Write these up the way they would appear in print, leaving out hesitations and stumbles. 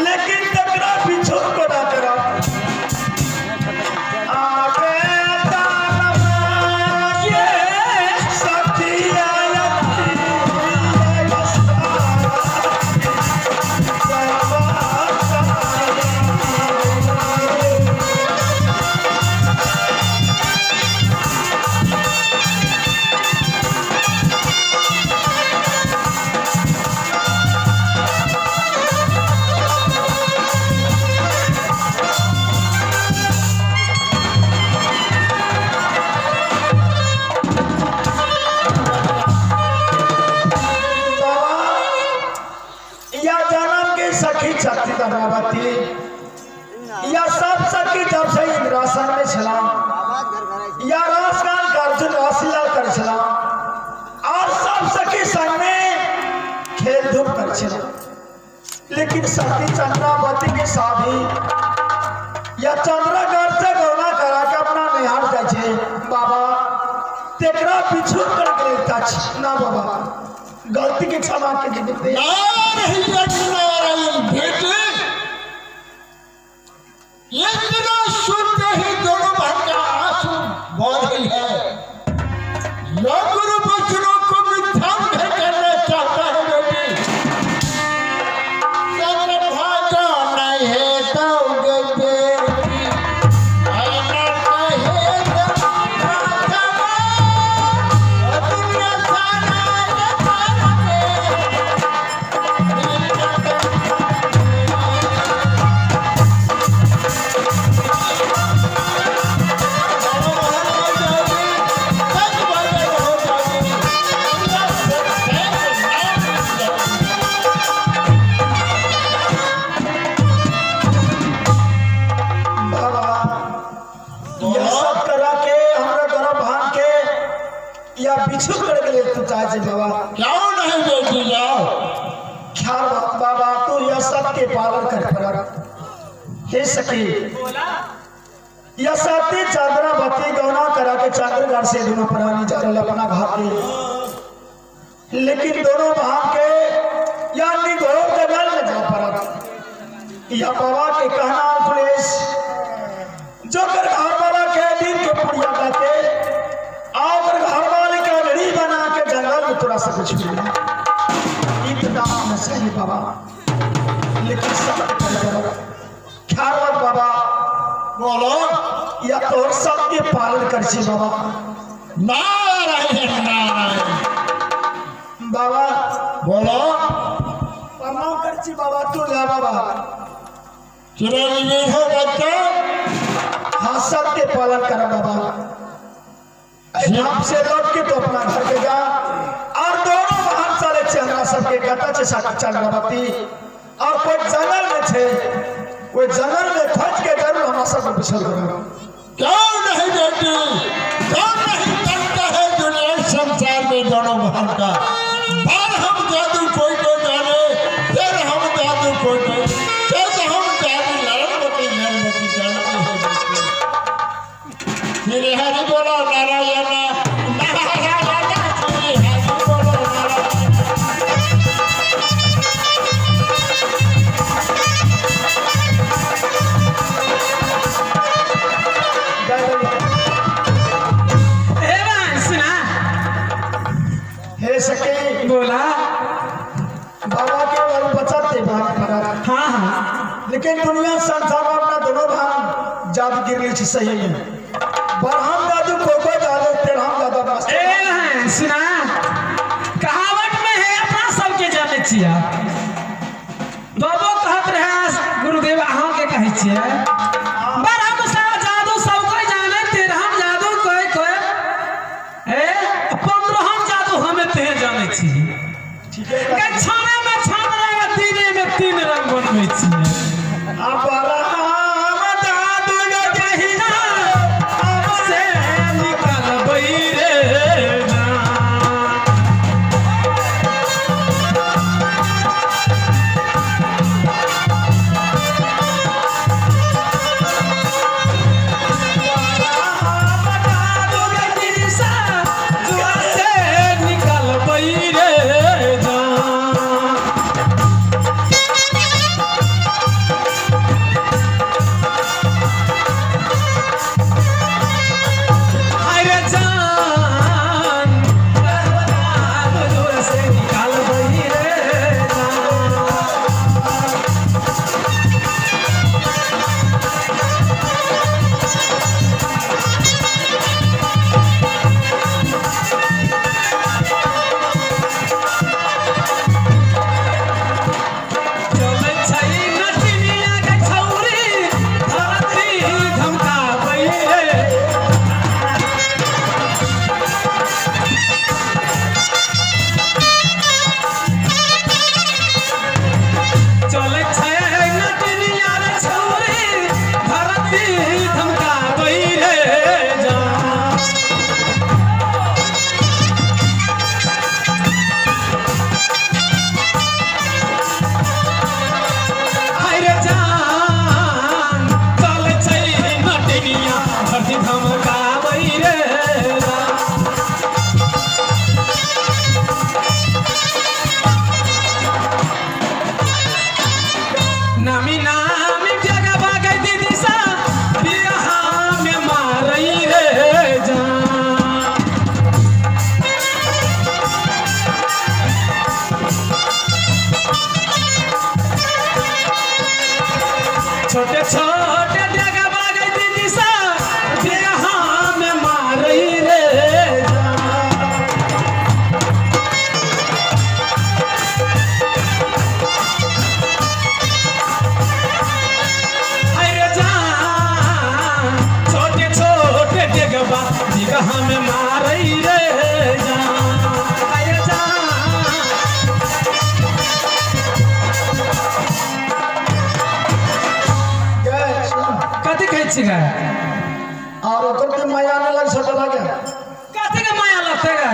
लेकिन तकरा पीछू को ना करा या सब सखी जब से इंद्रासन में छलाम या रासगान अर्जुन रासिया कर छलाम और सब सखी संग में खेल धूप कर छलाम लेकिन सती चंद्रावती के शादी या चंद्रगढ़ से गौना करा के अपना निहार जाए बाबा तेकरा पीछू कर के ना बाबा गलती के क्षमा के दे बेटे इतना सुनते ही दोनों भाई का आंसू बह रही है। गुरु बच्चों को मिथ्या करना चाहता है बेटी भागा नहीं है तो बेटी क्यों नहीं बेटी जाओ ख्याल बाबा तू यह सब के पालन कर हे सखी यह सती चंद्रावती गौना करा के चंद्रगढ़ से दोनों प्राणी जा रहे अपना घर के लेकिन दोनों भाग के या निगोर जंगल में जा पड़ा यह बाबा के कहना पुलिस जो कर घर वाला के दिन के पुड़िया के और घर वाले का लड़ी बना के जंगल में थोड़ा सा कुछ मिला इतना सही बाबा लेकिन सब ख्याल बाबा बोलो या तो सबके पालन कर बाबा नारायण नारायण बाबा बोलो प्रणाम कर बाबा तू ले बाबा चिरंजीवी हो बच्चा हाँ सबके पालन कर बाबा से लौट के तो अपना घर के जा और दोनों बाहर चले हमरा सबके गता छे चंद्रावती और कोई जंगल में छे कोई जंगल में खोज के जरूर हमरा सब बिछल करो क्यों नहीं बेटी क्यों नहीं करता है दुनिया संसार में दोनों बाहर का बार हम जादू कोई को जाने फिर हम जादू कोई को फिर हम जादू लड़मती जानते हैं फिर हरि बोलो नारायण बोला बाबा के बचत थे हाँ हाँ लेकिन दुनिया संसार में अपना दोनों भाग जादू गिर सही है बरहम जादू कोको जादू तेरहम जादू सुना कहावत में है अपना सबके जाने छिया बाबो कहत रहे गुरुदेव अहाँ के कहै छियै बरहम जादू सब कोई जाने तेरहम जादू कोई कोई ए पंद्रहम जादू हमें ते जाने छी ठीक है छाने में छान रहेगा तीने में तीन रंग बनबै छी अब छोटे छोटे देगा बागे दीदी सा देगा में मारई रे अरे जान छोटे छोटे देगा देगा में मारई रे अरे जान कथी कहै छियै और ओकर के माया न लग सकला क्या कथी के माया लगते गे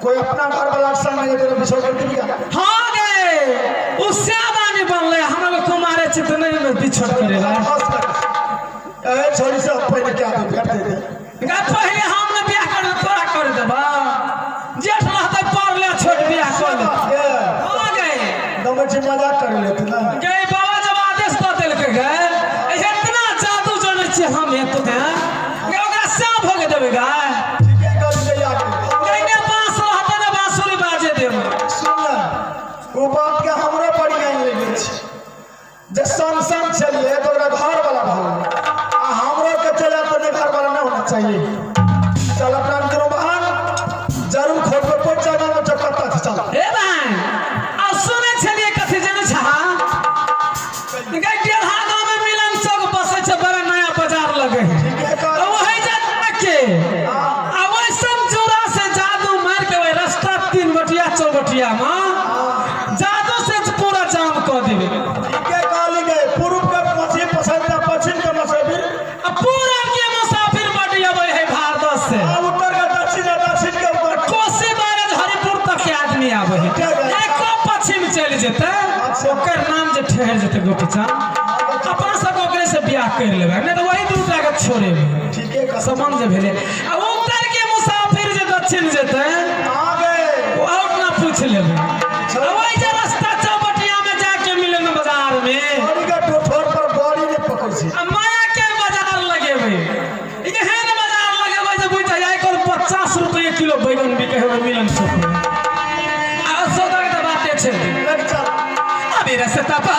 कोई अपना घर वाला के संग नहीं तेरे बिछोड़ कर दिया हाँ गे उससे आबानी बनले हमरा कुमारे चित नहीं में बिछड़ करेला ए छोरी से पहले क्या दे भेट दे गा पहले हम ने बियाह कर तोरा कर देबा जेठ रहते पढ़ ले छोट बियाह कर ले हाँ गे दमची मजाक कर लेते ना गे बाबा जब आदेश दे देलके गे इतना जादू जाने छी हम एतो गे ओकरा सांप हो के देबे गा ठीक है कर ले यार गइने बांस रहते ने बांसुरी बाजे देबे सुन ना वो बात के हमरे पड़ी नहीं लगे छी जे संसन चलिए तो ओकरा घर वाला भाव आ हमरो के चले तो ने घर वाला ना होना चाहिए चल अपना दिनो बहान जरूर खोद पे पहुंच जाना में चक्कर चल ए भाई आ सुने छलिए कथी जाने छहा गे डेढ़ा गांव में मिलन चौक बसे छ बड़ा नया बाजार लगे है ठीक है कर वही जा के आ वही सब जोरा से जादू मार के वही रास्ता 3 बटिया चौबटिया में जादू से पूरा जाम कर देबे ठीक है काली गए पूर्व के पश्चिम के मसबीर आ पूरा के मुसाफिर बटिया वही है भारत से आ उत्तर के दक्षिण के ऊपर कोसी बारज हरिपुर तक के आदमी आवे है एको पश्चिम चल जेते ओकर नाम जे ठहर जेते गोपीचान अपना सब ओकरे से बियाह कर लेबे नहीं तो वही दूसरा के छोड़े ठीक है कसम समझ जे भेले आ उत्तर के मुसाफिर जे दक्षिण जेते आ गए वो और ना पूछ लेबे आ वही जे रास्ता चौबटिया में जाके मिले न बाजार में बड़ी का ठोर पर बॉडी ने पकड़ छी आ माया के बाजार लगेबे एहन बाजार लगेबे जे बुझ जाय कर 50 रुपए किलो बैगन बिके है मिलन चौक में आ सौदा के बाते छै लग चल अभी रास्ता पर